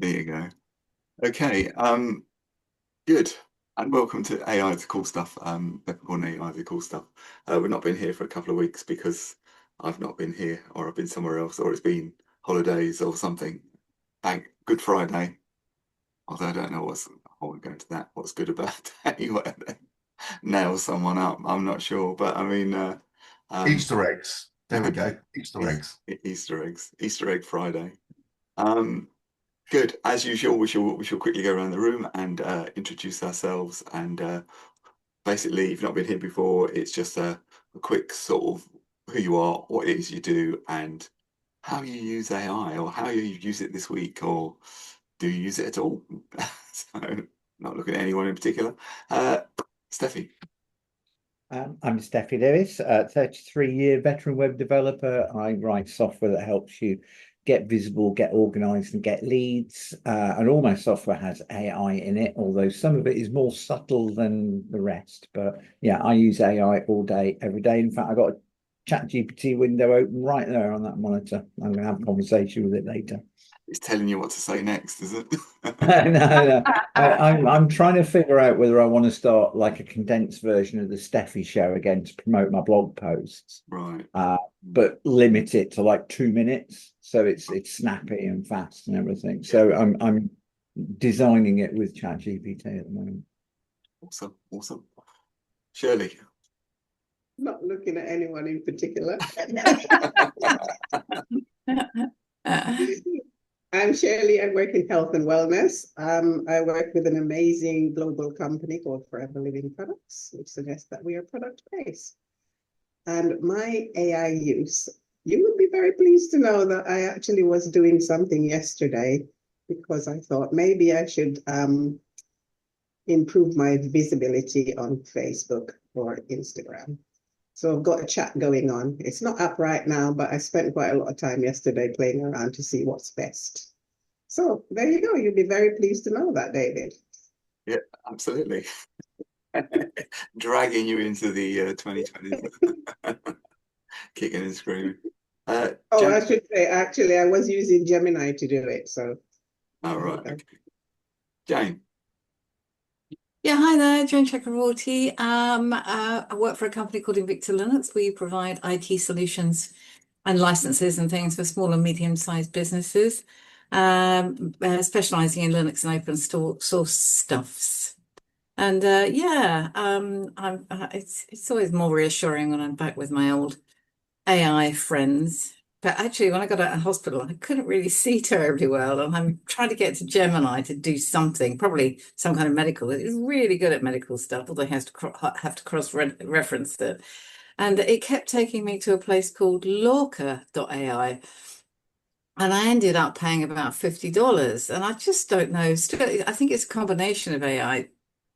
There you go. Okay, good. And welcome to AI the Cool Stuff, Peppercorn AI the Cool Stuff. We've not been here for a couple of weeks because I've not been here, or I've been somewhere else, or it's been holidays or something. Thank Good Friday. Although I don't know I won't go into that, what's good about that anyway. Nail someone up, I'm not sure. But I mean, um, Easter eggs. There we go. Easter eggs. Easter eggs, Easter egg Friday. Um, Good. As usual, we shall quickly go around the room and introduce ourselves. And basically, if you've not been here before, it's just a quick sort of who you are, what it is you do, and how you use AI, or how you use it this week, or do you use it at all? So, not looking at anyone in particular. Uh, Steffi. I'm Steffi Lewis, 33-year veteran web developer. I write software that helps you get visible, get organized, and get leads. And all my software has AI in it, although some of it is more subtle than the rest. But yeah, I use AI all day, every day. In fact, I got a ChatGPT window open right there on that monitor. I'm going to have a conversation with it later. It's telling you what to say next, is it? No. I'm trying to figure out whether I want to start like a condensed version of the Steffi show again to promote my blog posts, Right. but limit it to like 2 minutes so it's snappy and fast and everything. So I'm designing it with ChatGPT at the moment. Awesome. Awesome. Shirley. Not looking at anyone in particular. I'm Shirley. I work in health and wellness. I work with an amazing global company called Forever Living Products, which suggests that we are product-based. And my AI use, you would be very pleased to know that I actually was doing something yesterday because I thought maybe I should improve my visibility on Facebook or Instagram. So I've got a chat going on. It's not up right now, but I spent quite a lot of time yesterday playing around to see what's best. So there you go. You'll be very pleased to know that, David. Yeah, absolutely. Dragging you into the 2020s. Kicking and screaming. Oh, I should say, actually, I was using Gemini to do it. So, all right. Okay. Jane. Yeah, hi there, Jane Chakraborty. I work for a company called Invicta Linux. We provide IT solutions and licenses and things for small and medium-sized businesses, specializing in Linux and open source stuffs. And it's always more reassuring when I'm back with my old AI friends. But actually, when I got out of hospital, I couldn't really see terribly well. And I'm trying to get to Gemini to do something, probably some kind of medical. It's really good at medical stuff, although it has to have to cross-reference it. And it kept taking me to a place called Lorca.ai. And I ended up paying about $50. And I just don't know. Still, I think it's a combination of AI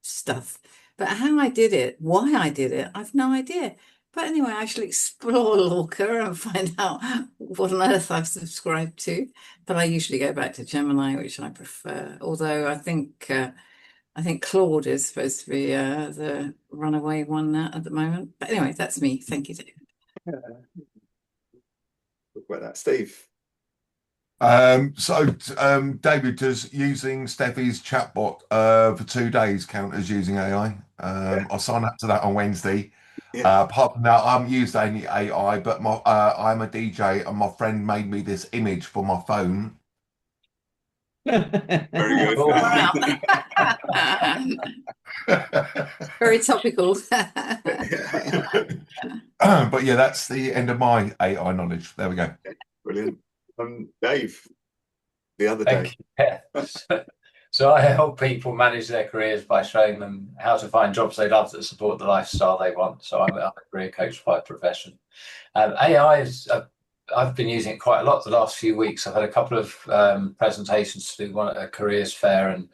stuff. But how I did it, why I did it, I've no idea. But anyway, I shall explore Lorca and find out what on earth I've subscribed to. But I usually go back to Gemini, which I prefer. Although I think Claude is supposed to be the runaway one at the moment. But anyway, that's me. Thank you, David. Talk about that, Steve. David, does using Steffi's chatbot for 2 days count as using AI? I signed up to that on Wednesday. Yeah. Apart from that, I haven't used any AI, but I'm a DJ and my friend made me this image for my phone. Very good. Wow. Very topical. But yeah, that's the end of my AI knowledge. There we go. Brilliant. Dave, the other Thank day. you. So I help people manage their careers by showing them how to find jobs they love that support the lifestyle they want. So I'm a career coach by profession. AI is, I've been using it quite a lot the last few weeks. I've had a couple of presentations to do, one at a careers fair and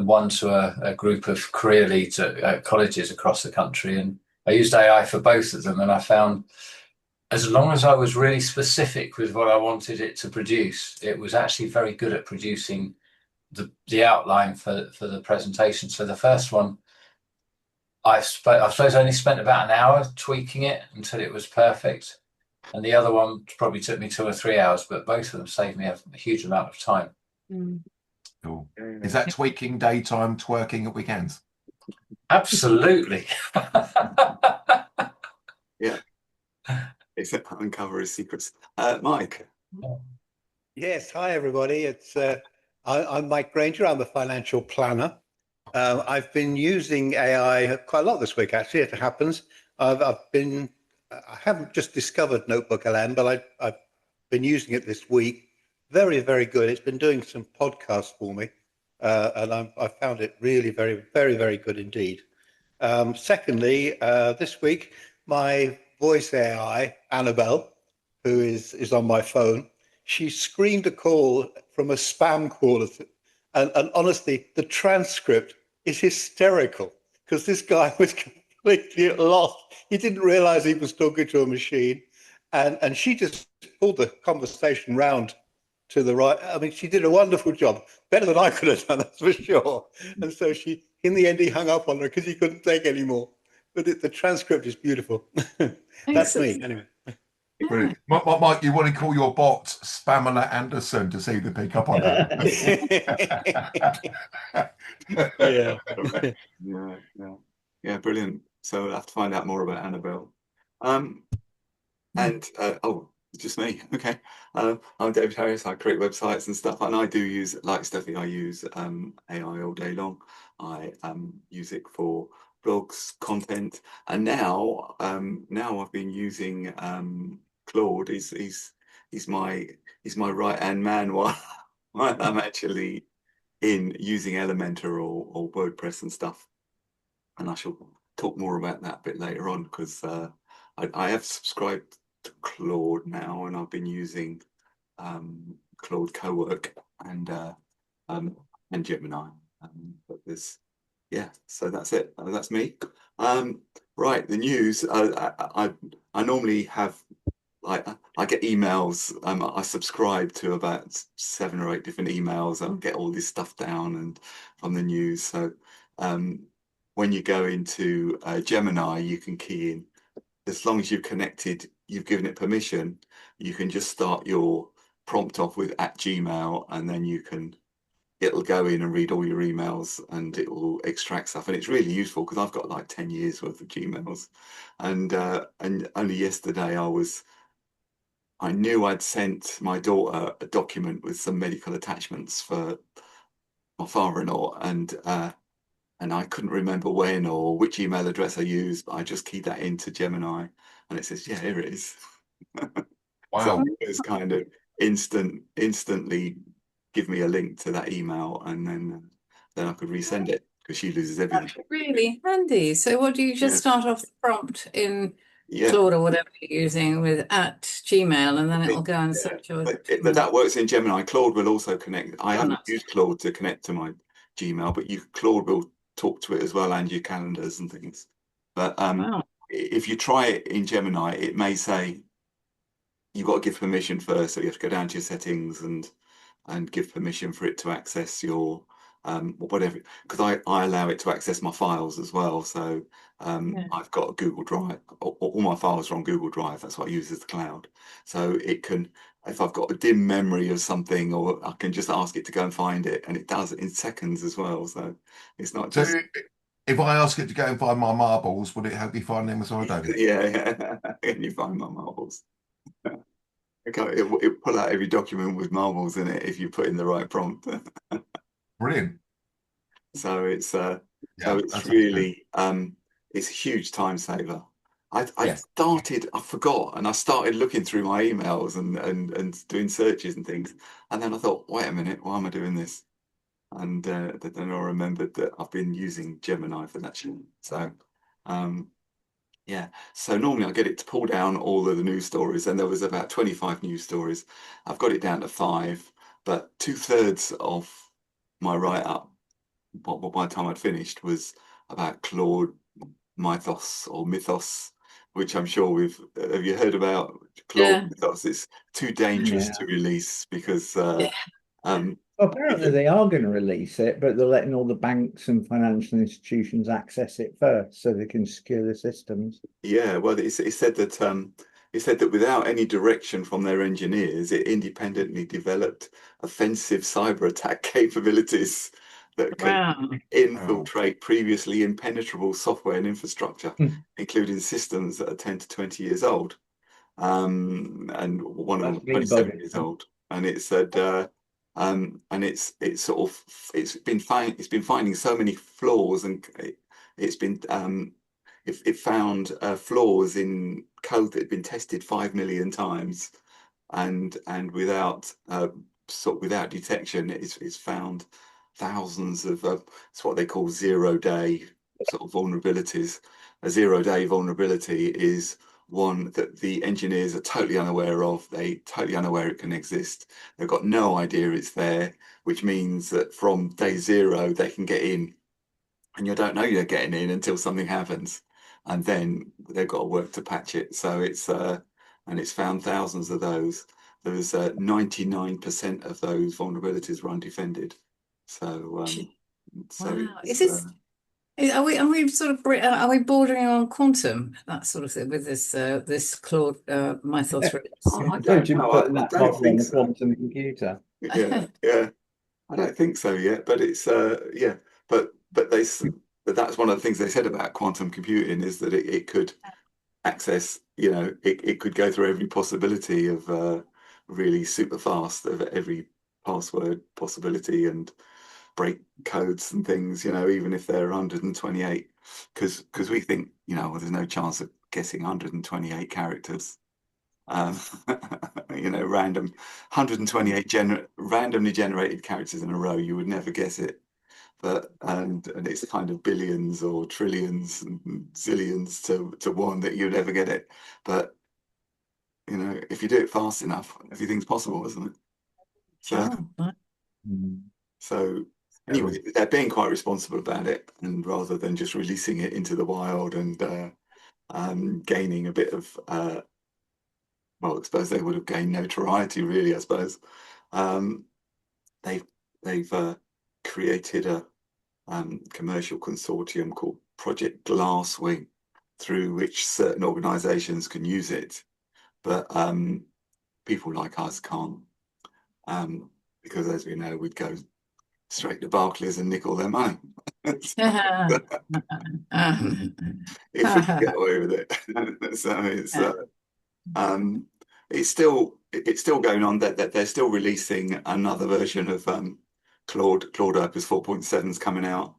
one to a group of career leads at colleges across the country. And I used AI for both of them, and I found as long as I was really specific with what I wanted it to produce, it was actually very good at producing the outline for the presentation. So the first one, I suppose I only spent about an hour tweaking it until it was perfect. And the other one probably took me 2 or 3 hours, but both of them saved me a huge amount of time. Cool. Yeah, Is that tweaking daytime, twerking at weekends? Absolutely. yeah. It's uncover his secrets. Mike. Yes, hi everybody. I'm Mike Granger. I'm a financial planner. I've been using AI quite a lot this week. Actually, it happens. I haven't just discovered NotebookLM, but I've been using it this week. Very, very good. It's been doing some podcasts for me, and I found it really very, very, very good indeed. Secondly, this week my voice AI Annabelle, who is on my phone, she screened a call from a spam caller, and honestly, the transcript is hysterical because this guy was completely lost. He didn't realize he was talking to a machine, and she just pulled the conversation round to the right. I mean, she did a wonderful job, better than I could have done, that's for sure. And so in the end, he hung up on her because he couldn't take any more. But the transcript is beautiful. That's me, Excellent. anyway. Brilliant. Mike, you want to call your bot Spamela Anderson to see the pick up on that? Yeah. Yeah, brilliant. So I'll have to find out more about Annabelle. And just me. Okay. I'm David Harris. I create websites and stuff, and I do use, like Steffi, I use AI all day long. I use it for blogs, content, and now I've been using Claude. He's my right hand man while I'm actually in using Elementor or WordPress and stuff. And I shall talk more about that a bit later on because I have subscribed to Claude now, and I've been using Claude Cowork and Gemini. But so that's it. That's me. Right, the news. I normally have, like, I get emails. I subscribe to about 7 or 8 different emails. I get all this stuff down and from the news. So when you go into Gemini, you can key in, as long as you've connected, you've given it permission, you can just start your prompt off with @Gmail, and then it'll go in and read all your emails and it will extract stuff. And it's really useful because I've got like 10 years worth of Gmails. And only yesterday I knew I'd sent my daughter a document with some medical attachments for my father-in-law, and I couldn't remember when or which email address I used, but I just keyed that into Gemini and it says, yeah, here it is. Wow. So it was kind of instantly give me a link to that email, and then I could resend it because she loses everything. That's really handy. So what do you just start off the prompt in Claude or whatever you're using with @Gmail, and then it'll go and search your but that works in Gemini. Claude will also connect. I haven't nice. used Claude to connect to my Gmail, but Claude will talk to it as well, and your calendars and things. But Wow. if you try it in Gemini, it may say you've got to give permission first, so you have to go down to your settings and give permission for it to access your whatever, because I allow it to access my files as well. So I've got a Google Drive. All my files are on Google Drive. That's what I use as the cloud. So it can, if I've got a dim memory of something, or I can just ask it to go and find it, and it does it in seconds as well. So it's not just. So if I ask it to go and find my marbles, would it help you find them as well, David? Yeah. Can you find my marbles? Okay, it pull out every document with marbles in it if you put in the right prompt. Brilliant. So it's really it's a huge time saver. I forgot, and I started looking through my emails and doing searches and things, and then I thought, wait a minute, why am I doing this? And then I remembered that I've been using Gemini for that shit. So yeah, so normally I get it to pull down all of the news stories, and there was about 25 news stories. I've got it down to 5, but 2/3 of my write-up, by the time I'd finished, was about Claude mythos, which I'm sure have you heard about Claude mythos? It's too dangerous to release because apparently they are going to release it, but they're letting all the banks and financial institutions access it first so they can secure the systems. Yeah, well, it said that it said that without any direction from their engineers, it independently developed offensive cyber attack capabilities that can Wow. infiltrate previously impenetrable software and infrastructure, including systems that are 10 to 20 years old. And one of them That's 27 bugging. years old. And it said, and it's been finding so many flaws, and it found flaws in code that had been tested 5 million times, and without without detection, it's found thousands of it's what they call 0-day sort of vulnerabilities. A 0-day vulnerability is one that the engineers are totally unaware of. They totally unaware it can exist. They've got no idea it's there, which means that from day 0 they can get in, and you don't know you're getting in until something happens, and then they've got to work to patch it. So it's and it's found thousands of those. There was 99% of those vulnerabilities were undefended. So Wow. Are we sort of are we bordering on quantum, that sort of thing, with this Claude Mythos? I Don't you know. put I that don't model on think the so. quantum computer? Yeah, yeah. I don't think so yet, but it's yeah. But that's one of the things they said about quantum computing, is that it could access, it could go through every possibility of really super fast, of every password possibility, and break codes and things, even if they're 128, because we think, well, there's no chance of guessing 128 characters. Random 128 randomly generated characters in a row, you would never guess it. But and it's kind of billions or trillions and zillions to one that you'd ever get it. But if you do it fast enough, everything's possible, isn't it? Sure. So anyway, they're being quite responsible about it, and rather than just releasing it into the wild and gaining a bit of well, I suppose they would have gained notoriety, really. I suppose they've created a commercial consortium called Project Glasswing, through which certain organisations can use it, but people like us can't, because, as we know, we'd go straight to Barclays and nick all their money. If we could get away with it. So it's still going on. That they're still releasing another version of Claude Opus 4.7's coming out,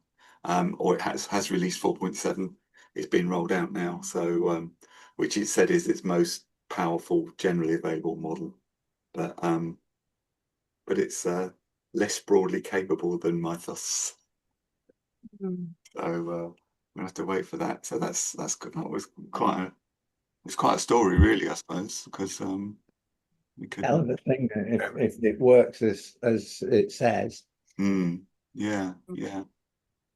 or it has released 4.7. It's been rolled out now, so which it said is its most powerful generally available model, but it's less broadly capable than Mythos. So we'll have to wait for that. So that's good. That was quite a story, really, I suppose, because we could. Hell of a thing if it works as it says. Yeah.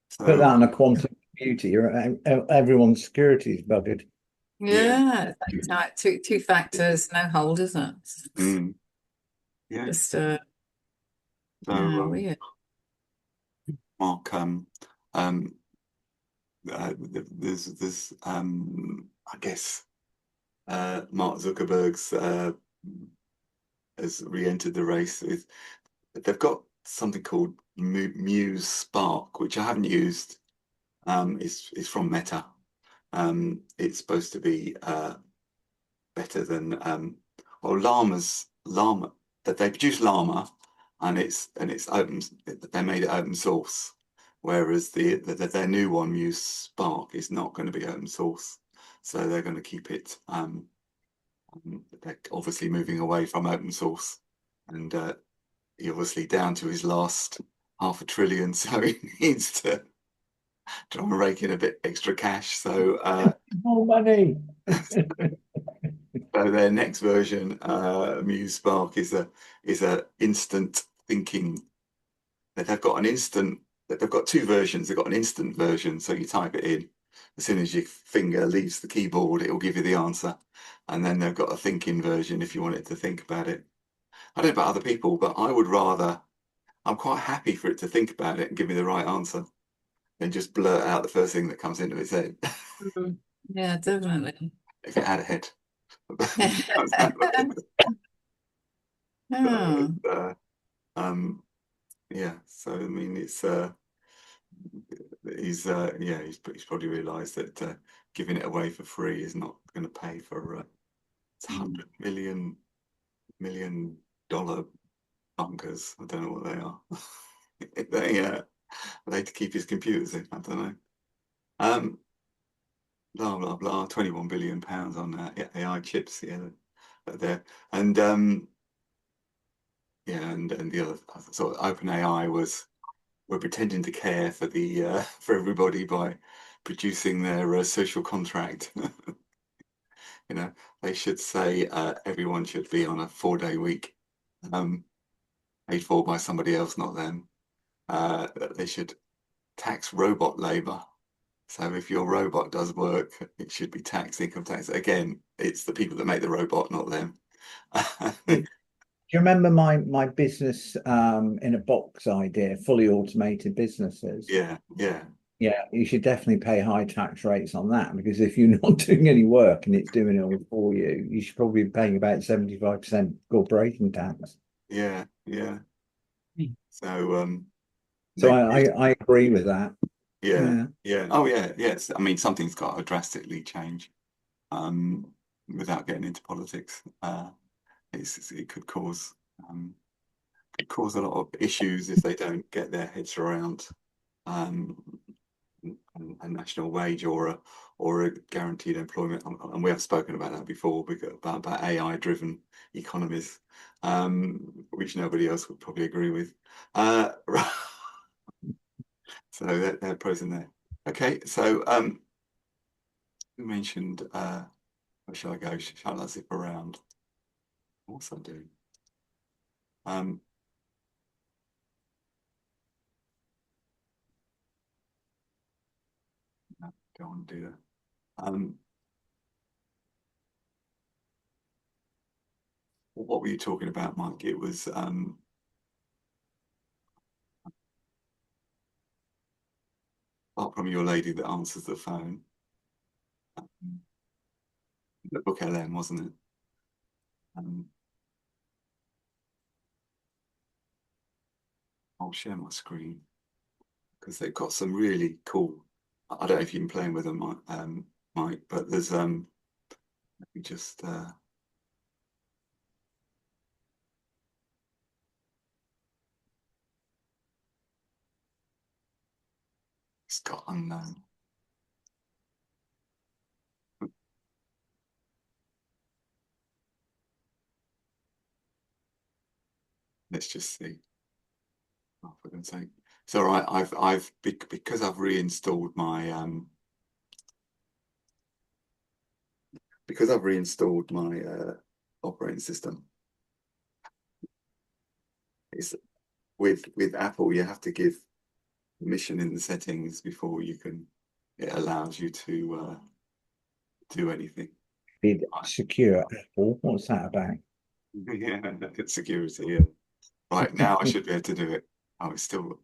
So, Put that on a quantum computer, everyone's security is buggered. Yeah. Two factors, no hold, isn't it? Yeah. Just so weird. Mark, there's I guess Mark Zuckerberg's has re-entered the race. They've got something called Muse Spark, which I haven't used. It's from Meta. It's supposed to be better than Llama. That they produce Llama, and it's open. They made it open source, whereas their new one, Muse Spark, is not going to be open source. So they're going to keep it. They're obviously moving away from open source, and he's obviously down to his last $500 billion, so he needs to try and rake in a bit extra cash. So more money. So their next version, Muse Spark, is a instant thinking. They've got two versions. They've got an instant version, so you type it in. As soon as your finger leaves the keyboard, it will give you the answer. And then they've got a thinking version if you wanted to think about it. I don't know about other people, but I'm quite happy for it to think about it and give me the right answer than just blurt out the first thing that comes into its head. Yeah, definitely. If it had a head. Oh, Yeah, so I mean, it's he's probably realised that giving it away for free is not going to pay for it's $100 million bunkers. I don't know what they are. They to keep his computers in. I don't know. Blah blah blah. 21 billion pounds on AI chips. Yeah, there. And and the other sort of OpenAI were pretending to care for the for everybody by producing their social contract. You know, they should say everyone should be on a 4-day week, paid for by somebody else, not them. They should tax robot labor. So if your robot does work, it should be taxed, income tax. Again, it's the people that make the robot, not them. Do you remember my business in a box idea, fully automated businesses? Yeah. Yeah, you should definitely pay high tax rates on that, because if you're not doing any work and it's doing it all for you, you should probably be paying about 75% corporation tax. Yeah. So I agree with that. Yeah. Oh yeah, yes. I mean, something's got to drastically change. Without getting into politics, it could cause a lot of issues if they don't get their heads around a national wage or a guaranteed employment. And we have spoken about that before, about AI-driven economies, which nobody else would probably agree with. So there are pros in there. Okay, so you mentioned where shall I go? Shall I zip around? What's I doing? No, don't want to do that. What were you talking about, Mike? It was apart from your lady that answers the phone, NotebookLM, wasn't it? I'll share my screen because they've got some really cool. I don't know if you've been playing with them, Mike, but there's let me just it's got unknown. Let's just see. Oh, for goodness sake. It's all right. Because I've reinstalled my operating system. It's with Apple, you have to give permission in the settings before it allows you to do anything. Did secure Apple? What's that about? Yeah, it's security. Yeah. Right, now I should be able to do it. Oh, it's still.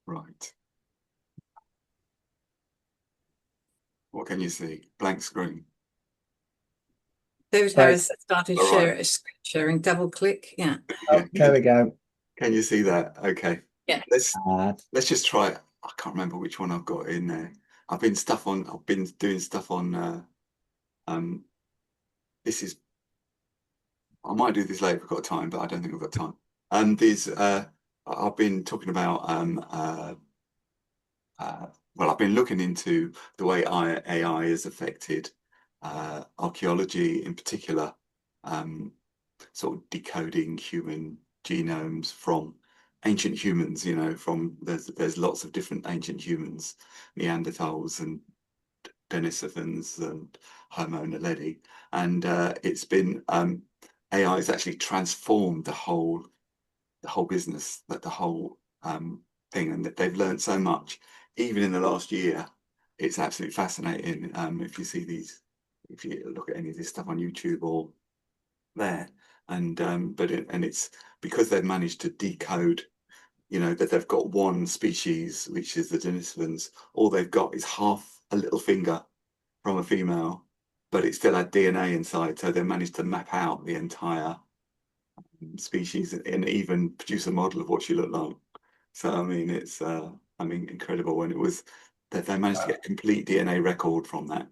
Right. What can you see? Blank screen. David Harris started sharing. Double click. Yeah. Oh, there we go. Can you see that? Okay. Yeah. Let's just try it. I can't remember which one I've got in there. I've been doing stuff on this is I might do this later if I've got time, but I don't think I've got time. I've been talking about well, I've been looking into the way AI has affected archaeology in particular, sort of decoding human genomes from ancient humans. You know, there's lots of different ancient humans, Neanderthals and Denisovans and Homo naledi, and it's been AI has actually transformed the whole business, the whole thing, and they've learned so much. Even in the last year, it's absolutely fascinating. If you see if you look at any of this stuff on YouTube or there, and it's because they've managed to decode you know, that they've got one species, which is the Denisovans. All they've got is half a little finger from a female, but it still had DNA inside. So they managed to map out the entire species and even produce a model of what she looked like. So, I mean, it's, incredible when it was that they managed to get a complete DNA record from that.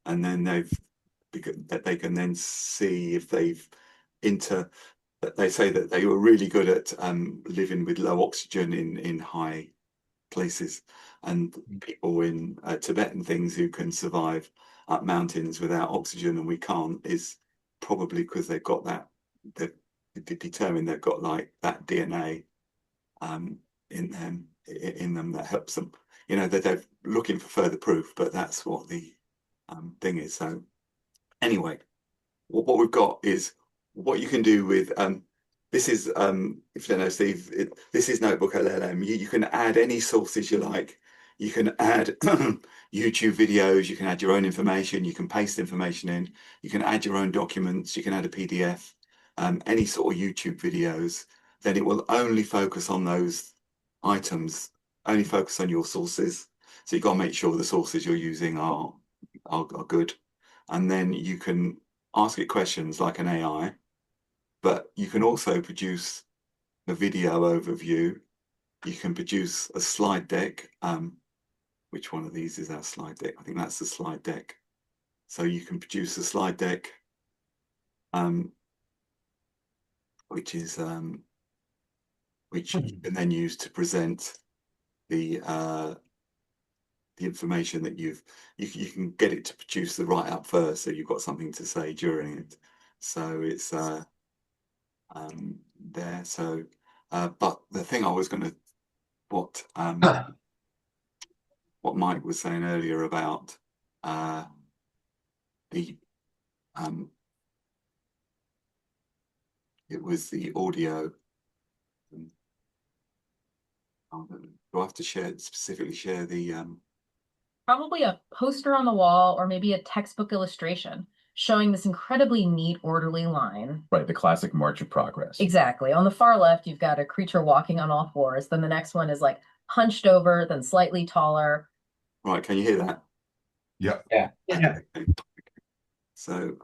And then that they can then see if they've that they say that they were really good at living with low oxygen in high places, and people in Tibet and things who can survive up mountains without oxygen and we can't, is probably because they've got that, they've determined they've got like that DNA in them that helps them. You know, that they're looking for further proof, but that's what the thing is. So anyway, what we've got is what you can do with this is if you don't know, Steve, this is NotebookLM. You can add any sources you like. You can add YouTube videos, you can add your own information, you can paste information in, you can add your own documents, you can add a PDF, any sort of YouTube videos. Then it will only focus on those items, only focus on your sources. So you've got to make sure the sources you're using are good. And then you can ask it questions like an AI, but you can also produce a video overview. You can produce a slide deck. Which one of these is our slide deck? I think that's the slide deck. So you can produce a slide deck, which is which you can then use to present the information that you can get it to produce the write up first, so you've got something to say during it. So it's there. So but the thing I was going to what Mike was saying earlier about the it was the audio. Do I have to specifically share the Probably a poster on the wall or maybe a textbook illustration showing this incredibly neat, orderly line. Right, the classic March of Progress. Exactly. On the far left, you've got a creature walking on all fours. Then the next one is like hunched over, then slightly taller. Right, can you hear that? Yeah. Yeah. Okay. So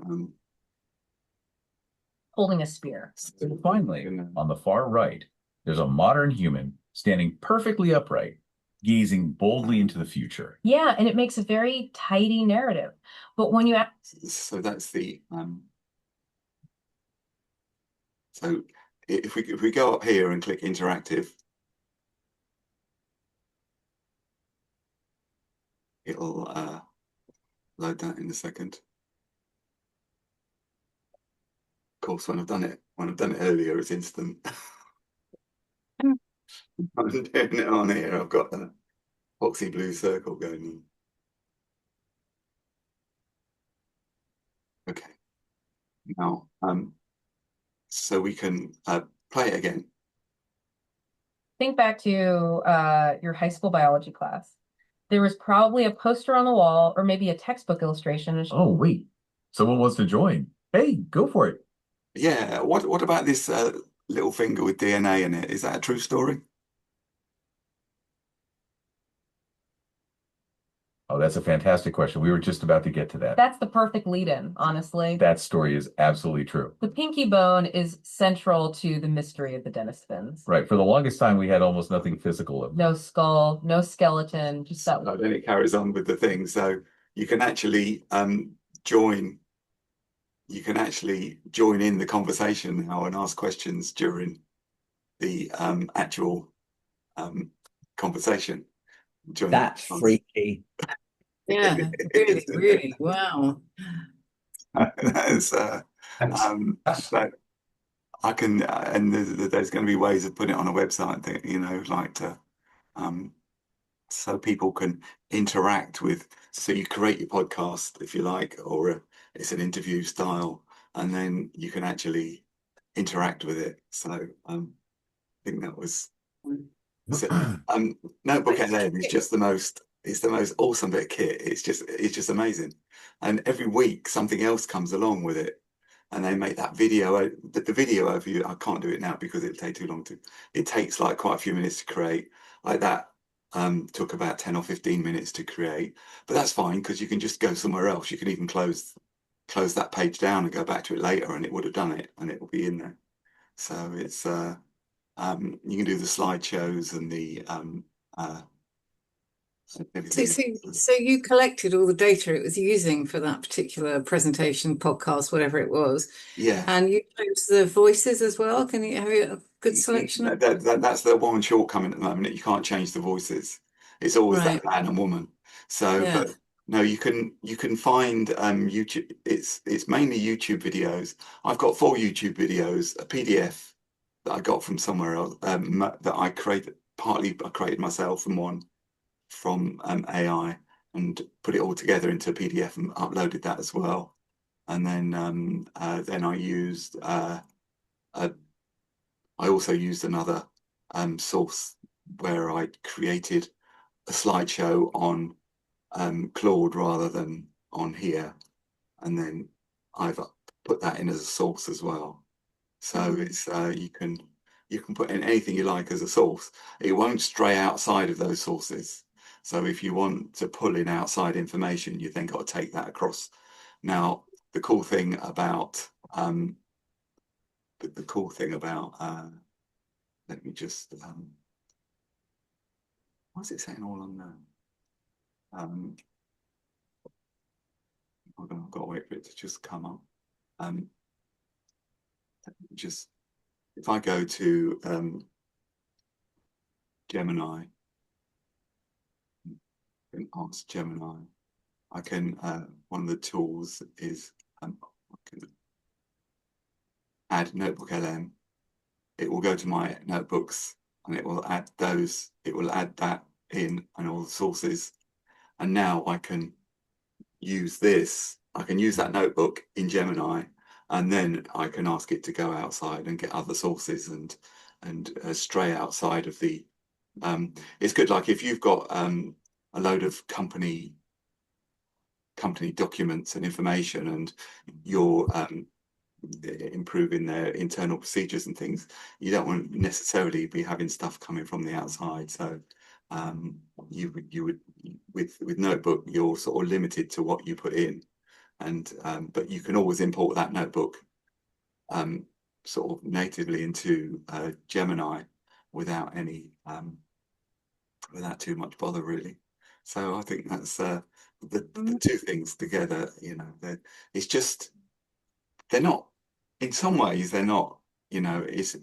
Holding a spear. So finally, on the far right, there's a modern human standing perfectly upright, gazing boldly into the future. Yeah, and it makes a very tidy narrative. But when you so that's the so if we go up here and click interactive, it'll load that in a second. Of course, when I've done it earlier, it's instant. I'm doing it on here. I've got the boxy blue circle going on. Okay. Now, so we can play it again. think back to your high school biology class, there was probably a poster on the wall or maybe a textbook illustration. Oh, wait, someone wants to join. Hey, go for it. Yeah. What about this little finger with DNA in it? Is that a true story? Oh, that's a fantastic question. We were just about to get to that. That's the perfect lead-in, honestly. That story is absolutely true. The pinky bone is central to the mystery of the Denisovans. Right. For the longest time, we had almost nothing physical of them. No skull, no skeleton, just that. So then it carries on with the thing. So you can actually join. You can actually join in the conversation now and ask questions during the actual conversation. That's freaky. Yeah, really, really, wow. That is, so I can, and there's going to be ways of putting it on a website that, you know, like to, so people can interact with, so you create your podcast, if you like, or it's an interview style, and then you can actually interact with it. So I think that was, so, NotebookLM is just the most awesome bit of kit. It's just amazing, and every week something else comes along with it. and they make that video. The video overview, I can't do it now because it'll take too long to. It takes like quite a few minutes to create. Like that took about 10 or 15 minutes to create, but that's fine because you can just go somewhere else. You can even close that page down and go back to it later, and it would have done it, and it will be in there. So it's you can do the slideshows and the So you collected all the data it was using for that particular presentation, podcast, whatever it was. Yeah. And you chose the voices as well. Can you have a good selection of that's the one shortcoming at the moment. You can't change the voices. It's always Right. that man and woman. So, Yeah. but no, you can find YouTube. It's mainly YouTube videos. I've got 4 YouTube videos, a PDF that I got from somewhere else that I created. Partly I created myself, and one from AI, and put it all together into a PDF and uploaded that as well. And then I used I also used another source where I created a slideshow on Claude rather than on here, and then I've put that in as a source as well. So it's you can put in anything you like as a source. It won't stray outside of those sources. So if you want to pull in outside information, you then got to take that across. Now, the cool thing about let me just what's it saying all on there? I've got to wait for it to just come up. Just if I go to Gemini and ask Gemini, I can one of the tools is I can add NotebookLM. It will go to my notebooks and it will add those. It will add that in and all the sources. And now I can use this. I can use that notebook in Gemini, and then I can ask it to go outside and get other sources and stray outside of the. It's good. Like if you've got a load of company documents and information, and you're improving their internal procedures and things, you don't want to necessarily be having stuff coming from the outside. So you would with Notebook, you're sort of limited to what you put in, and but you can always import that notebook sort of natively into Gemini without any without too much bother, really. So I think that's the two things together. You know, it's just they're not. In some ways, they're not. You know, it's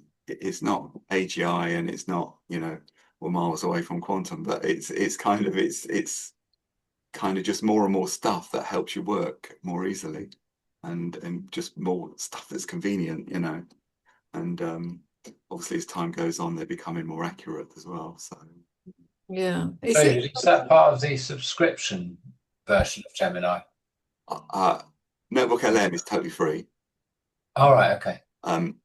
not AGI, and it's not. You know, we're miles away from quantum, but it's kind of just more and more stuff that helps you work more easily, and just more stuff that's convenient. You know, and obviously as time goes on, they're becoming more accurate as well. So. Yeah. So is that part of the subscription version of Gemini? NotebookLM is totally free. All right, okay.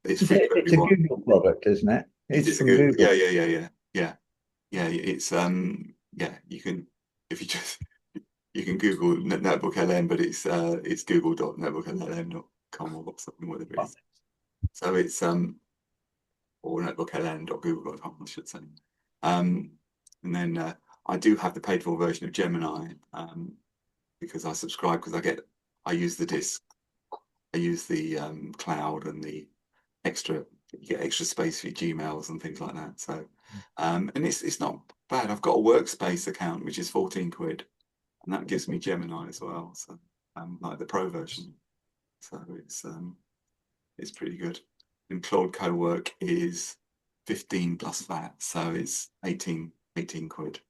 It's free for It's a everyone. Google product, isn't it? It's from Google. Google. Yeah. It's you can if you just you can Google NotebookLM, but it's google.notebooklm.com or something, whatever it is. So it's or notebooklm.google.com, I should say. And then I do have the paid for version of Gemini because I subscribe, because I use the disk, I use the cloud and the extra, you get extra space for your Gmails and things like that. So and it's not bad. I've got a workspace account which is 14 quid, and that gives me Gemini as well. So like the pro version. So it's pretty good. And Claude Co-work is 15 plus VAT, so it's 18 quid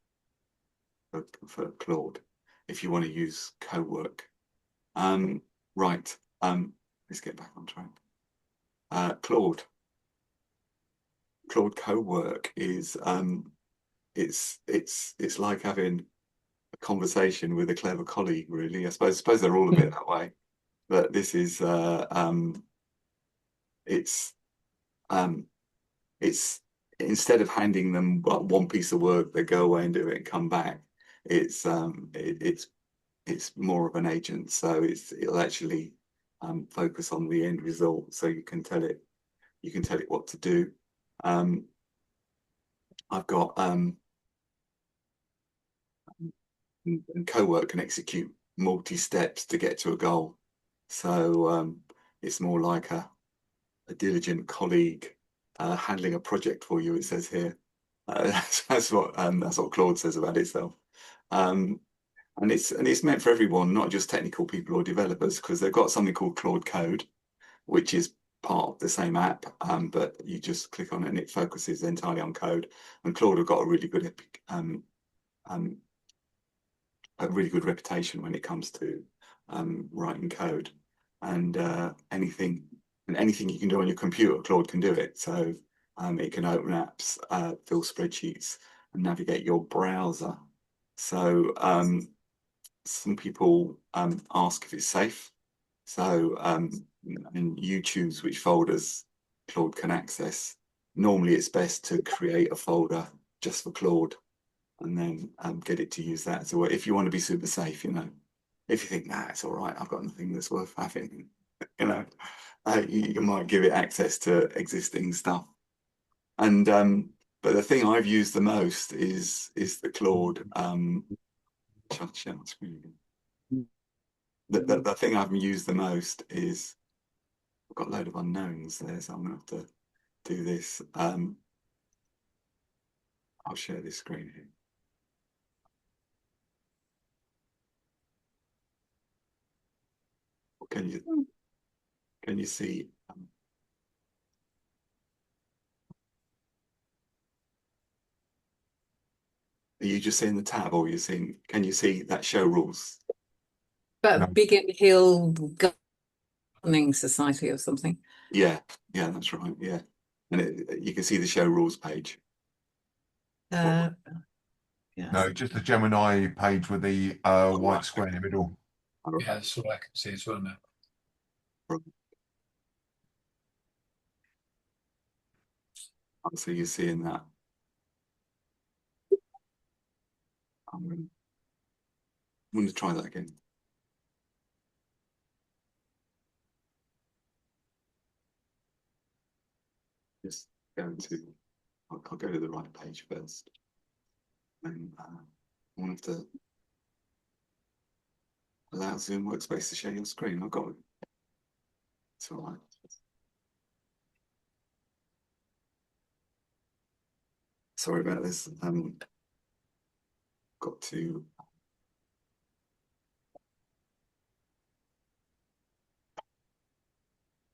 for Claude if you want to use Co-work. Right. Let's get back on track. Claude Co-work is it's like having a conversation with a clever colleague, really. I suppose they're all a bit that way, but this is it's instead of handing them one piece of work, they go away and do it and come back. It's more of an agent, so it'll actually focus on the end result, so you can tell it what to do. I've got and co-work can execute multi-steps to get to a goal. So it's more like a diligent colleague handling a project for you, it says here. That's what Claude says about itself. And it's meant for everyone, not just technical people or developers, because they've got something called Claude Code, which is part of the same app, but you just click on it and it focuses entirely on code. And Claude have got a really good reputation when it comes to writing code, and anything you can do on your computer, Claude can do it. So it can open apps, fill spreadsheets, and navigate your browser. So some people ask if it's safe. So and you choose which folders Claude can access. Normally, it's best to create a folder just for Claude, and then get it to use that. So if you want to be super safe, you know, if you think, nah, it's all right, I've got nothing that's worth having, you know, you might give it access to existing stuff. And but the thing I've used the most is the Claude the thing I've used the most is, I've got a load of unknowns there, so I'm gonna have to do this. I'll share this screen here. Can you see? Are you just seeing the tab, or can you see that show rules? But No. Biggin Hill Gardening Society or something. Yeah, that's right. Yeah, and you can see the show rules page. Yeah. No, just the Gemini page with the white square in the middle. Yeah, that's all I can see as well now. So you're seeing that. I'm going to try that again. Just going to, I'll go to the right page first. And I want to allow Zoom Workspace to share your screen. I've got it. It's all right. Sorry about this. Got to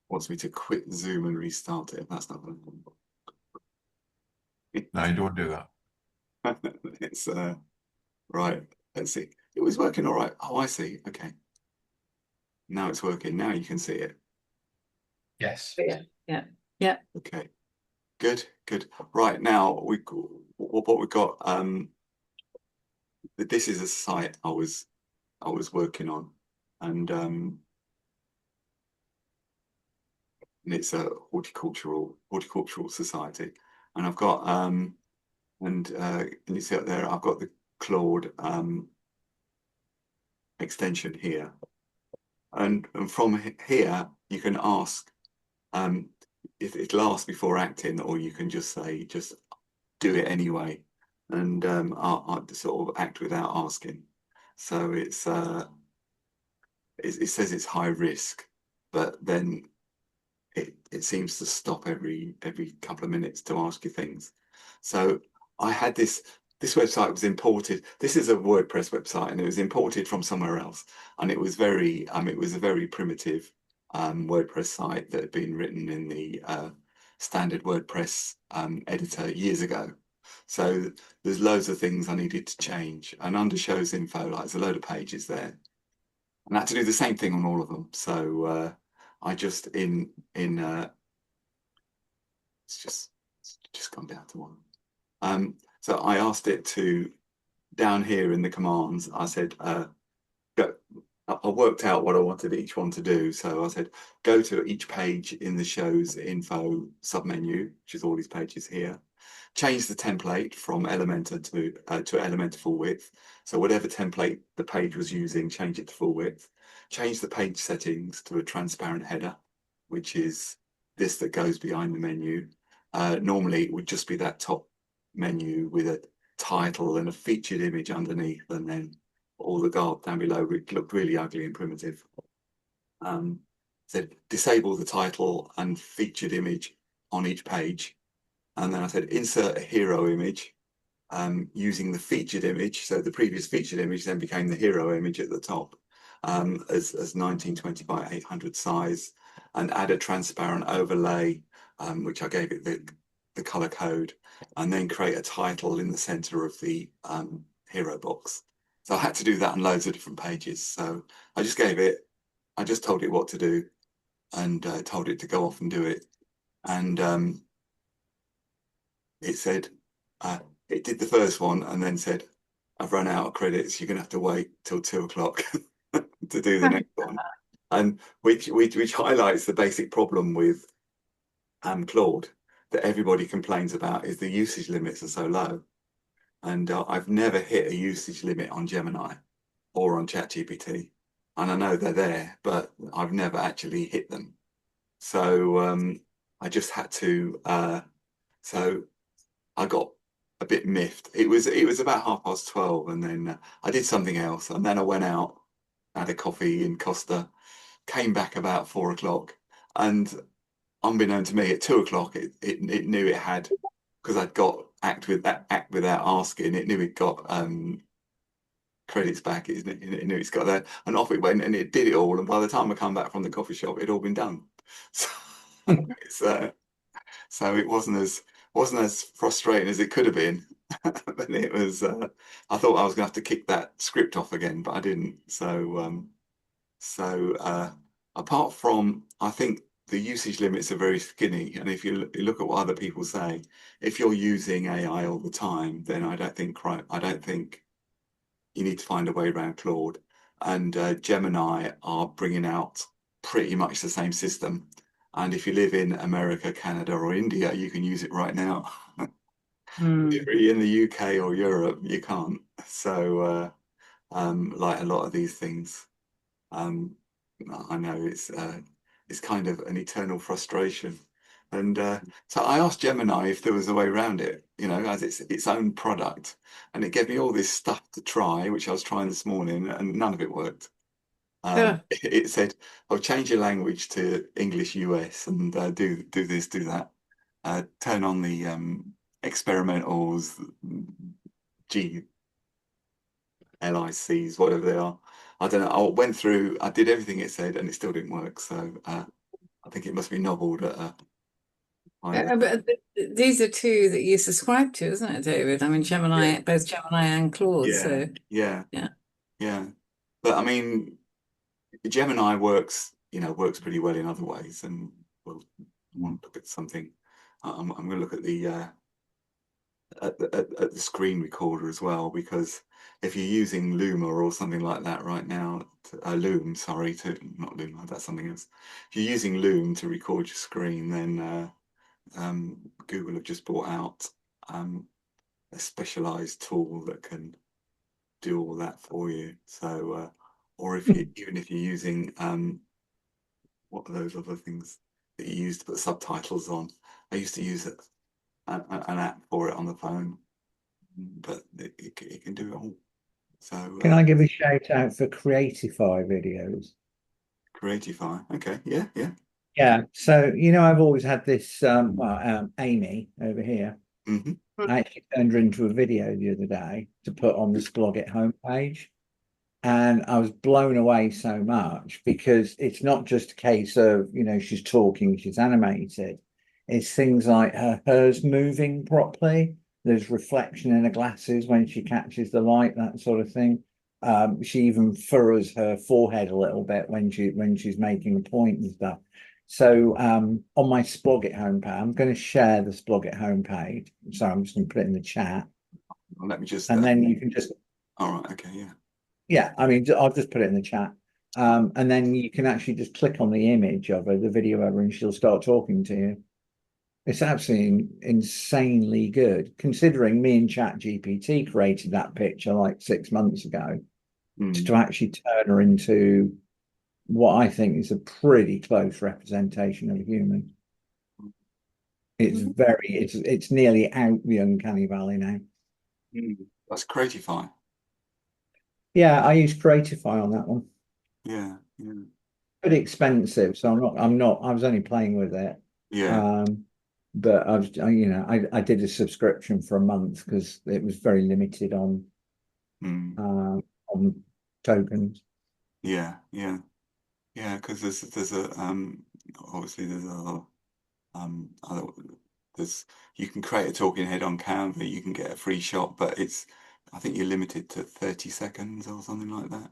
wants me to quit Zoom and restart it. That's not going to. No, you don't want to do that. It's right. Let's see. It was working all right. Oh, I see. Okay. Now it's working. Now you can see it. Yes. Yeah. Okay. Good. Right, now what we got. This is a site I was working on, and it's a horticultural society, and I've got and you see up there, I've got the Claude extension here, and from here you can ask if it'll ask before acting, or you can just say, just do it anyway, and I'll sort of act without asking. So it says it's high risk, but then it seems to stop every couple of minutes to ask you things. So I had this website was imported. This is a WordPress website, and it was imported from somewhere else, and it was it was a very primitive WordPress site that had been written in the standard WordPress editor years ago. So there's loads of things I needed to change, and under shows info, like, there's a load of pages there, and I had to do the same thing on all of them. So I just it's just gone down to one. So I asked it to, down here in the commands, I said, go. I worked out what I wanted each one to do. So I said, go to each page in the show's info submenu, which is all these pages here, change the template from Elementor to Elementor full width. So whatever template the page was using, change it to full width. Change the page settings to a transparent header, which is this that goes behind the menu. Normally it would just be that top menu with a title and a featured image underneath, and then all the garb down below would look really ugly and primitive. Said disable the title and featured image on each page, and then I said insert a hero image using the featured image. So the previous featured image then became the hero image at the top, as 1920 by 800 size, and add a transparent overlay, which I gave it the color code, and then create a title in the center of the hero box. So I had to do that on loads of different pages. So I just told it what to do, and told it to go off and do it. And it said, it did the first one and then said, I've run out of credits. You're going to have to wait till 2 o'clock to do the next one. And which highlights the basic problem with Claude that everybody complains about, is the usage limits are so low. And I've never hit a usage limit on Gemini or on ChatGPT. And I know they're there, but I've never actually hit them. So I just had to, so I got a bit miffed. It was about 12:30, and then I did something else, and then I went out, had a coffee in Costa, came back about 4 o'clock, and unbeknown to me, at 2 o'clock it knew it had, because I'd got act without asking, it knew it got credits back. It knew it's got that, and off it went, and it did it all. And by the time I come back from the coffee shop, it'd all been done. So so it wasn't as frustrating as it could have been. But it was. I thought I was going to have to kick that script off again, but I didn't. So apart from, I think the usage limits are very skinny, and if you look at what other people say, if you're using AI all the time, then I don't think you need to find a way around Claude. And Gemini are bringing out pretty much the same system. And if you live in America, Canada, or India, you can use it right now. If you're in the UK or Europe, you can't. So, like a lot of these things, I know it's kind of an eternal frustration. And so I asked Gemini if there was a way around it, as its own product, and it gave me all this stuff to try, which I was trying this morning, and none of it worked. It said, "Oh, change your language to English US and do this, do that. Turn on the experimentals, GLICs, whatever they are. I don't know. I went through, I did everything it said, and it still didn't work. So I think it must be nobbled at a But these are two that you subscribe to, isn't it, David? I mean, Gemini, both Gemini and Claude. So yeah. But I mean, Gemini works pretty well in other ways, and we'll want to look at something. I'm going to look at the screen recorder as well, because if you're using Luma or something like that right now, Loom, sorry, not Luma, that's something else. If you're using Loom to record your screen, then Google have just brought out a specialized tool that can do all that for you. So, or even if you're using what are those other things that you use to put subtitles on? I used to use an app for it on the phone, but it can do it all. So can I give a shout out for Creatify videos? Creatify, okay, yeah. Yeah, so I've always had this Amy over here. I actually turned her into a video the other day to put on the Splogit homepage, and I was blown away so much, because it's not just a case of she's talking, she's animated. It's things like hers moving properly. There's reflection in her glasses when she catches the light, that sort of thing. She even furrows her forehead a little bit when she's making a point and stuff. So on my Splogit homepage, I'm going to share the Splogit homepage. So I'm just going to put it in the chat. Well, let me just. And then you can just. All right. Okay. Yeah. Yeah. I mean, I'll just put it in the chat. And then you can actually just click on the image of her, the video of her, and she'll start talking to you. It's absolutely insanely good, considering me and ChatGPT created that picture like 6 months ago to actually turn her into what I think is a pretty close representation of a human. It's it's nearly out the uncanny valley now. That's Creatify. Yeah, I use Creatify on that one. Yeah. Pretty expensive, so I was only playing with it. Yeah. But I did a subscription for a month because it was very limited on tokens. Yeah. Because there's a obviously there's you can create a talking head on Canva, you can get a free shot, but I think you're limited to 30 seconds or something like that.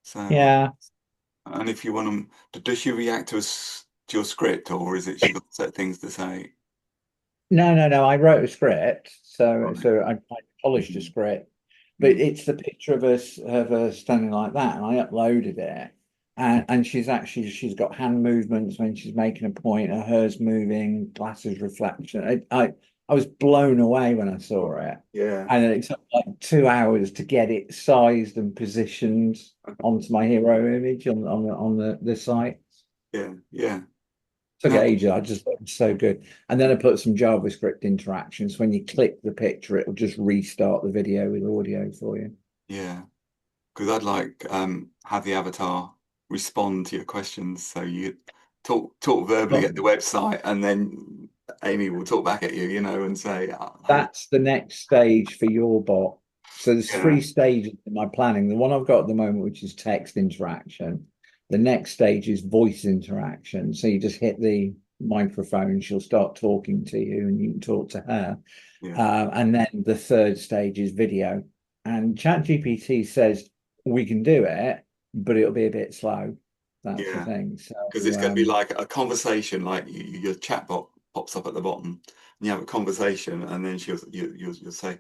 So yeah. And if you want them, does she react to your script, or is it she got set things to say? No. I wrote a script, so Right. I polished a script, but it's the picture of her standing like that, and I uploaded it, and she's got hand movements when she's making a point, hers moving, glasses reflection. I was blown away when I saw it. Yeah. And it took like 2 hours to get it sized and positioned onto my hero image on the site. Yeah. Took ages. I just thought it was so good. And then I put some JavaScript interactions. When you click the picture, it'll just restart the video with audio for you. Yeah. Because I'd like have the avatar respond to your questions. So you talk verbally at the website, and then Amy will talk back at you, and say that's the next stage for your bot. So there's 3 stages in my planning. The one I've got at the moment, which is text interaction. The next stage is voice interaction. So you just hit the microphone, she'll start talking to you, and you can talk to her. And then the 3rd stage is video. And ChatGPT says we can do it, but it'll be a bit slow. That's the thing. So because it's going to be like a conversation, like your chatbot pops up at the bottom, and you have a conversation, and then you'll say,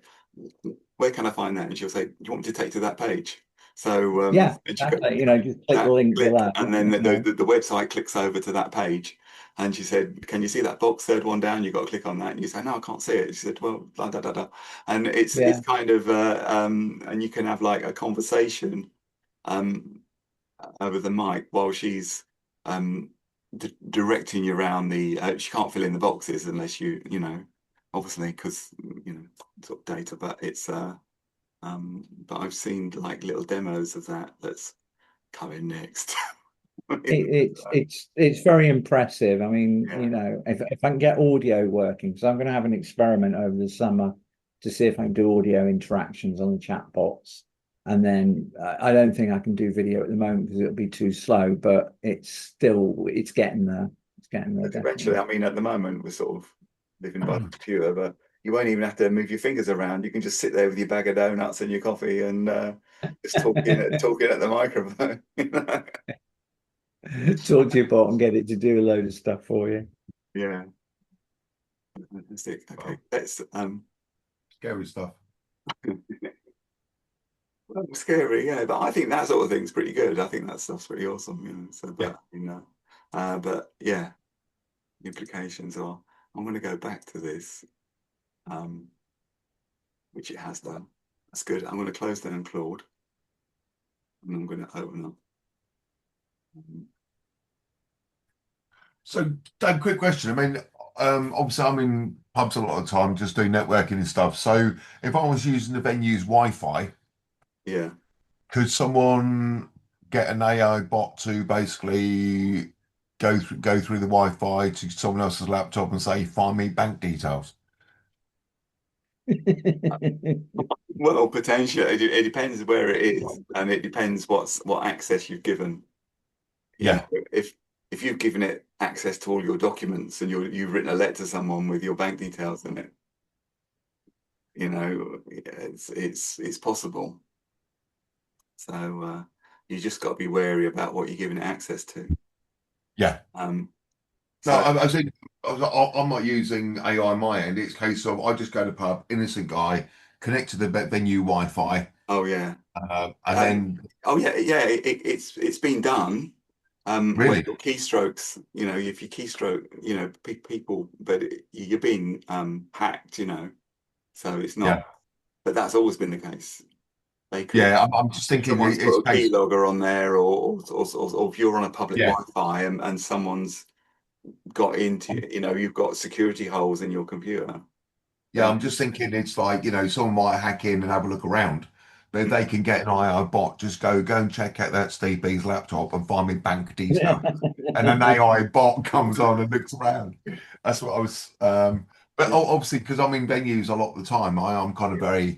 "Where can I find that?" And she'll say, "Do you want me to take to that page?" So just click the link below, and then the website clicks over to that page. And she said, "Can you see that box, 3rd one down? You've got to click on that." And you say, "No, I can't see it." She said, "Well, blah, blah, blah, blah." And it's kind of and you can have like a conversation over the mic while she's directing you around she can't fill in the boxes unless obviously because sort of data, but it's but I've seen like little demos of that's coming next. It's very impressive. I mean, if I can get audio working, so I'm going to have an experiment over the summer to see if I can do audio interactions on the chatbots. And then I don't think I can do video at the moment because it'll be too slow, but it's getting there. It's getting there. Eventually, I mean, at the moment, we're sort of living by the computer, but you won't even have to move your fingers around. You can just sit there with your bag of donuts and your coffee and just talking at the microphone. Talk to your bot and get it to do a load of stuff for you. Yeah. Fantastic. Okay, that's scary stuff. Well, scary, yeah, but I think that sort of thing's pretty good. I think that stuff's pretty awesome, So, but but yeah, the implications are. I'm going to go back to this, which it has done. That's good. I'm going to close down Claude, and I'm going to open up. So, Dan, quick question. I mean, obviously, I'm in pubs a lot of the time, just doing networking and stuff. So, if I was using the venue's Wi-Fi, could someone get an AI bot to basically go through the Wi-Fi to someone else's laptop and say, "Find me bank details"? Well, potentially, it depends where it is, and it depends what access you've given. If you've given it access to all your documents and you've written a letter to someone with your bank details in it, it's possible. So you just got to be wary about what you're giving it access to. Yeah. No, I think I'm not using AI on my end. It's a case of I just go to the pub, innocent guy, connect to the venue Wi-Fi. Oh yeah. And then it's been done. Where Really? your keystrokes, if you keystroke, people, but you're being hacked, so it's not. Yeah. But that's always been the case. They could. Yeah, I'm just thinking Someone's it's put a based. keylogger on there, or if you're on a public Yeah. Wi-Fi and someone's got into, you've got security holes in your computer. Yeah, I'm just thinking it's like, someone might hack in and have a look around. But if they can get an AI bot, just go and check out that Steve B's laptop and find me bank details. And an AI bot comes on and looks around. That's what I was but obviously because I'm in venues a lot of the time, I'm kind of very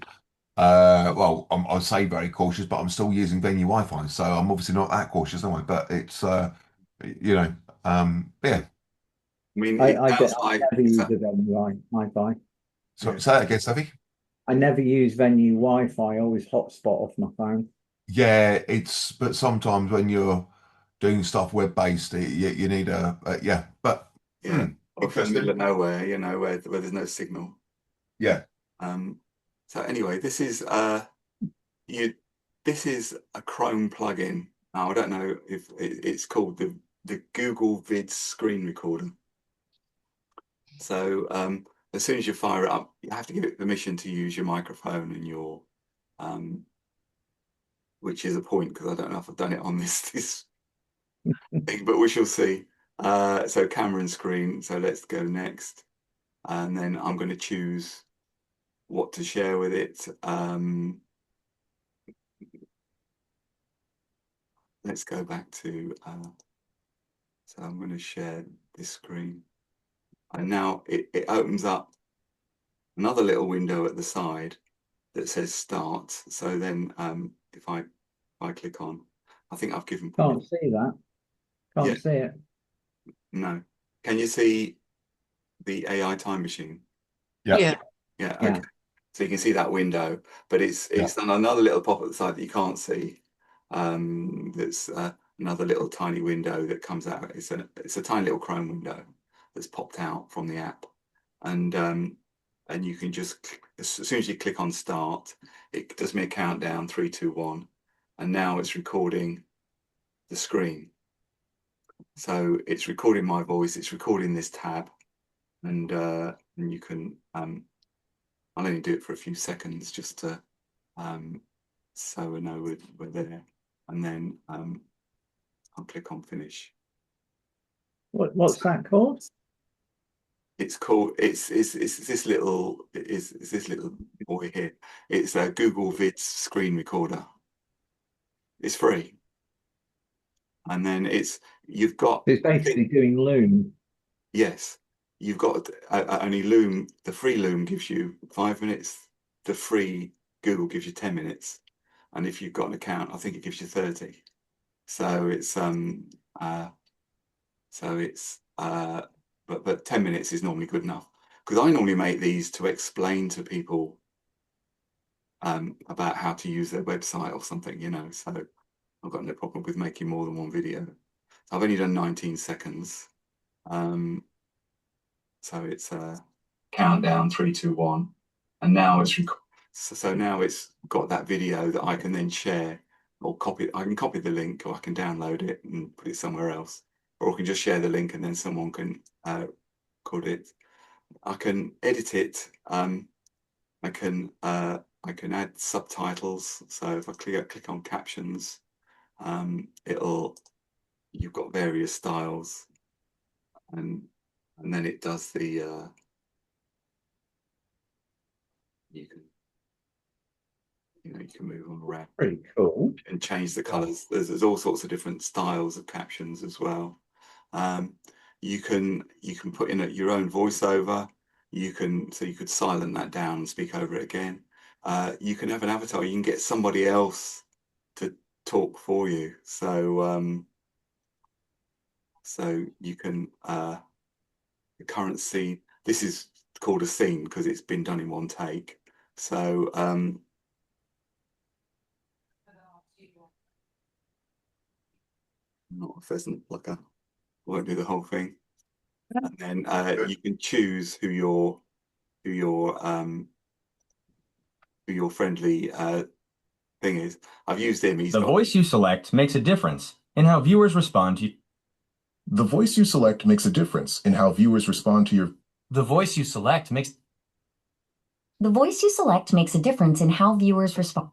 well, I say very cautious, but I'm still using venue Wi-Fi, so I'm obviously not that cautious, am I? But it's yeah. I mean, I it sounds like never use the venue Wi-Fi. So say that again, Steffi. I never use venue Wi-Fi. I always hotspot off my phone. Yeah, but sometimes when you're doing stuff web-based, you need yeah, but or in the interesting. middle of nowhere, where there's no signal. Yeah. So anyway, this is a Chrome plugin. Now I don't know if it's called the Google Vid Screen Recorder. So as soon as you fire it up, you have to give it permission to use your microphone and your which is a point because I don't know if I've done it on this thing, but we shall see. So camera and screen. So let's go next, and then I'm going to choose what to share with it. Let's go back to. So I'm going to share this screen, and now it opens up another little window at the side that says Start. So then, if I click on, I think I've given. Can't see that. Can't see it. No. Can you see the AI time machine? Yeah. Yeah. Okay. So you can see that window, but it's done another little pop at the side that you can't see. That's another little tiny window that comes out. It's a tiny little Chrome window that's popped out from the app, and you can just, as soon as you click on Start, it does me a countdown, 3, 2, 1, and now it's recording the screen. So it's recording my voice. It's recording this tab, and you can. I'll only do it for a few seconds just to so we know we're there, and then I'll click on finish. What's that called? It's called it's this little boy here. It's a Google Vids screen recorder. It's free, and then it's basically doing Loom. Yes, you've got only Loom. The free Loom gives you 5 minutes. The free Google gives you 10 minutes, and if you've got an account, I think it gives you 30. So it's but 10 minutes is normally good enough, because I normally make these to explain to people about how to use their website or something, so I've got no problem with making more than one video. So I've only done 19 seconds. So it's countdown, 3, 2, 1, and now it's so now it's got that video that I can then share or copy. I can copy the link, or I can download it and put it somewhere else, or I can just share the link and then someone can record it. I can edit it. I can add subtitles. So if I click on captions, you've got various styles, and then it does the you can move on around. Pretty cool. And change the colors. There's all sorts of different styles of captions as well. You can put in your own voiceover. You could silent that down and speak over it again. You can have an avatar. You can get somebody else to talk for you. So you can the current scene. This is called a scene because it's been done in one take. So not a pheasant plucker. Won't do the whole thing. And then you can choose who your friendly thing is. I've used him. The voice you select makes a difference. in how viewers respond to you. The voice you select makes a difference in how viewers respond to your. The voice you select makes. The voice you select makes a difference in how viewers respond.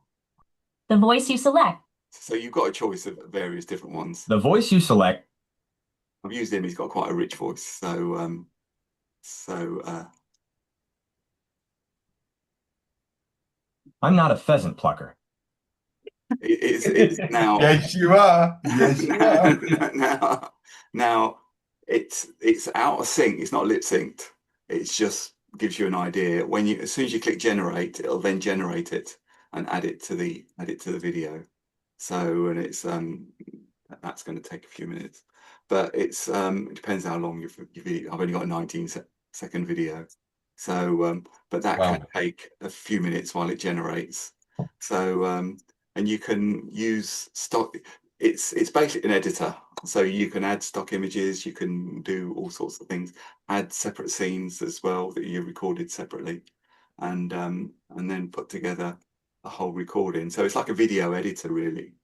The voice you select. So you've got a choice of various different ones. The voice you select. I've used him. He's got quite a rich voice. So I'm not a pheasant plucker. It's now. Yes, you are. Yes, you are. Now it's out of sync. It's not lip synced. It's just gives you an idea. As soon as you click generate, it'll then generate it and add it to the video. So, and it's that's going to take a few minutes, but it's it depends how long your video. I've only got a 19-second video, so but that can take a few minutes while it generates. So and you can use stock. It's basically an editor, so you can add stock images, you can do all sorts of things, add separate scenes as well that you recorded separately, and then put together a whole recording. So it's like a video editor really,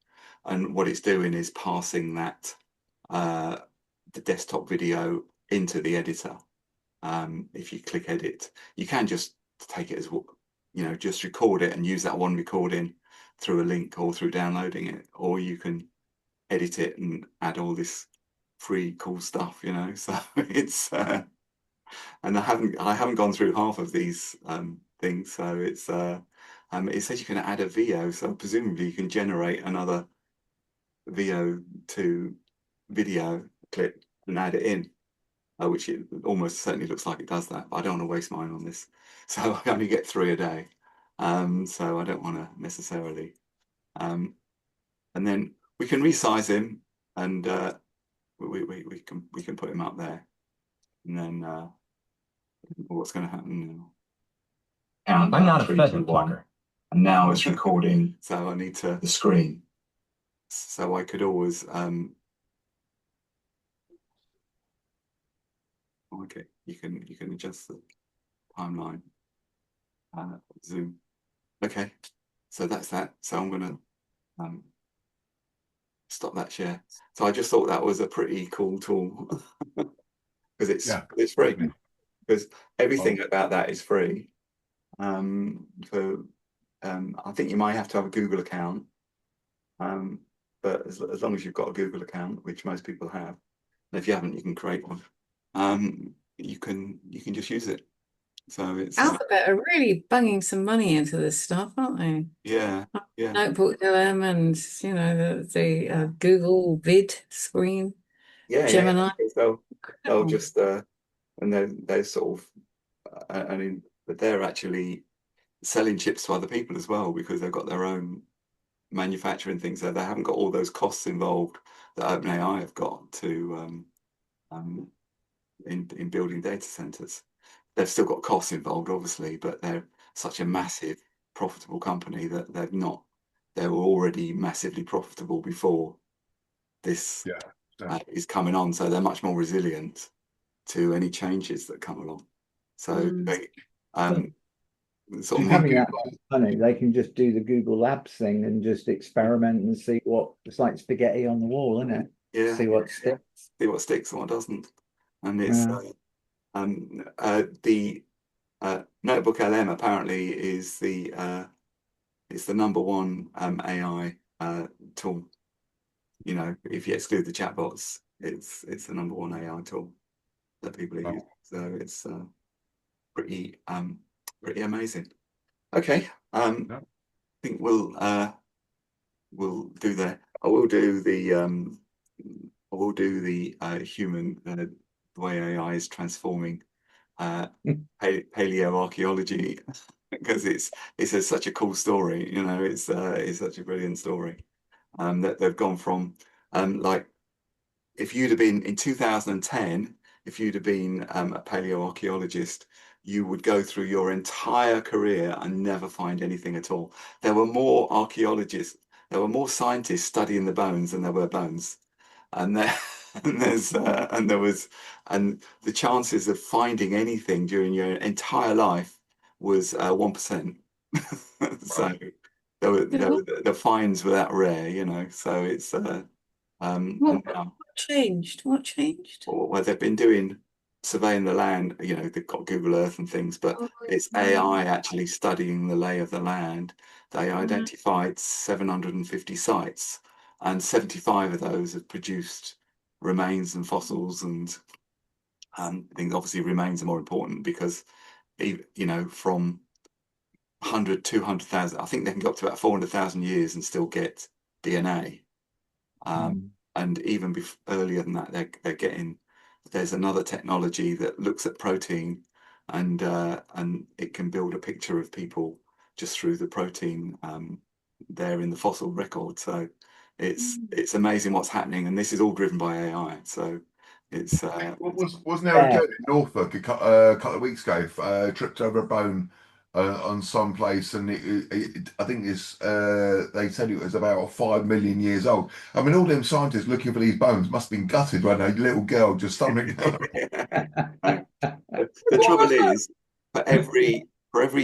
and what it's doing is passing that the desktop video into the editor. If you click edit, you can just take it as, you know, just record it and use that one recording through a link or through downloading it, or you can edit it and add all this free cool stuff, you know. So it's and I haven't gone through half of these things. So it's it says you can add a VO, so presumably you can generate another VO to video clip and add it in, which it almost certainly looks like it does that, but I don't want to waste mine on this. So I only get 3 a day, so I don't want to necessarily. And then we can resize him, and we can put him up there, and then what's going to happen now? I'm not a pheasant plucker. And now it's recording, so I need the screen. So I could always okay, you can adjust the timeline, zoom. Okay, so that's that. So I'm gonna stop that share. So I just thought that was a pretty cool tool because it's free. Because everything about that is free. I think you might have to have a Google account, but as long as you've got a Google account, which most people have, and if you haven't, you can create one. You can just use it. So it's Alphabet are really bunging some money into this stuff, aren't they? Yeah. NotebookLM and the Google vid screen. Gemini. They'll just and they're sort of I mean, but they're actually selling chips to other people as well, because they've got their own manufacturing things, so they haven't got all those costs involved that OpenAI have got to in building data centers. They've still got costs involved, obviously, but they're such a massive, profitable company that they were already massively profitable before this is coming on, so they're much more resilient to any changes that come along. So they sort of having that money, they can just do the Google Labs thing and just experiment and see what it's like spaghetti on the wall, isn't it? Yeah. See what sticks. See what sticks and what doesn't. And it's the NotebookLM apparently is it's the #1 AI tool. You know, if you exclude the chatbots, it's the #1 AI tool that people are using. So it's pretty amazing. Okay, I think we'll do that. I will do the human the way AI is transforming paleoarchaeology, because it's such a cool story. You know, it's such a brilliant story that they've gone from like, if you'd have been in 2010, if you'd have been a paleoarchaeologist, you would go through your entire career and never find anything at all. There were more archaeologists, there were more scientists studying the bones than there were bones, and the chances of finding anything during your entire life was 1%. So the finds were that rare, you know. So it's And What now, changed? What changed? well, they've been surveying the land, they've got Google Earth and things, but it's AI actually studying the lay of the land. They identified 750 sites, and 75 of those have produced remains and fossils, and I think obviously remains are more important because, from 100, 200,000, I think they can go up to about 400,000 years and still get DNA. And even earlier than that, they're getting, there's another technology that looks at protein, and it can build a picture of people just through the protein there in the fossil record. So it's amazing what's happening, and this is all driven by AI. So it's wasn't there a girl in Norfolk a couple of weeks ago tripped over a bone on some place, and I think they said it was about 5 million years old. I mean, all them scientists looking for these bones must have been gutted when a little girl just stumbling. The trouble is, for every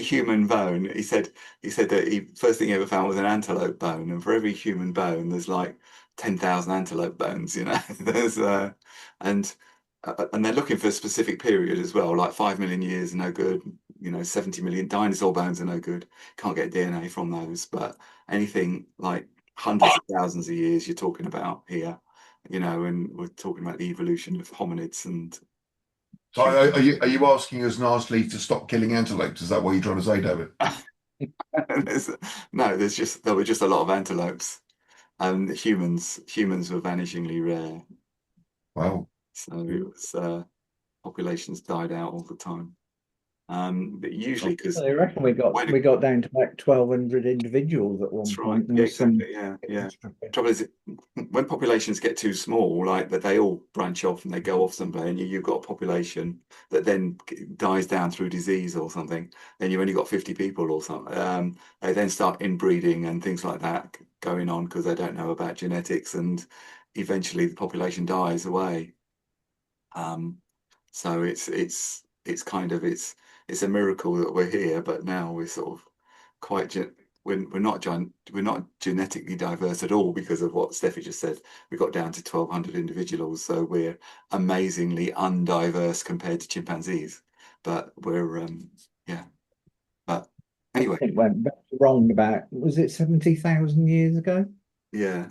human bone, he said that first thing he ever found was an antelope bone, and for every human bone, there's like 10,000 antelope bones. There's and they're looking for a specific period as well, like 5 million years are no good. 70 million dinosaur bones are no good. Can't get DNA from those, but anything like hundreds of thousands of years you're talking about here, and we're talking about the evolution of hominids. And so are you asking us nicely to stop killing antelopes? Is that what you're trying to say, David? There were just a lot of antelopes, and humans were vanishingly rare. Wow. So it was populations died out all the time. But usually, because I reckon we got down to about 1,200 individuals at one point. Yeah, exactly. Yeah. Trouble is, when populations get too small, like that, they all branch off and they go off somewhere, and you've got a population that then dies down through disease or something. Then you've only got 50 people or something. They then start inbreeding and things like that going on because they don't know about genetics, and eventually the population dies away. So it's a miracle that we're here, but now we're sort of we're not genetically diverse at all because of what Steffi just said. We got down to 1,200 individuals, so we're amazingly undiverse compared to chimpanzees. But we're But anyway, it went wrong about, was it 70,000 years ago? Yeah.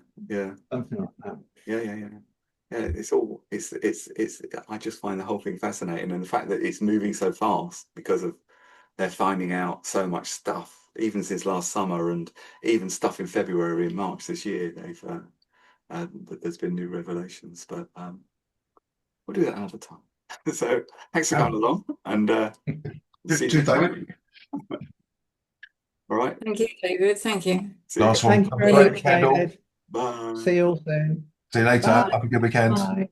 Something like that. Yeah. I just find the whole thing fascinating, and the fact that it's moving so fast because of they're finding out so much stuff, even since last summer, and even stuff in February and March this year. There's been new revelations, but we'll do that another time. So thanks for coming along, and see you next time. All right. Thank you, David. Thank you. Nice one. Thank you very much, David. Bye. See you all soon. See you later. Bye. Have a good weekend. Bye.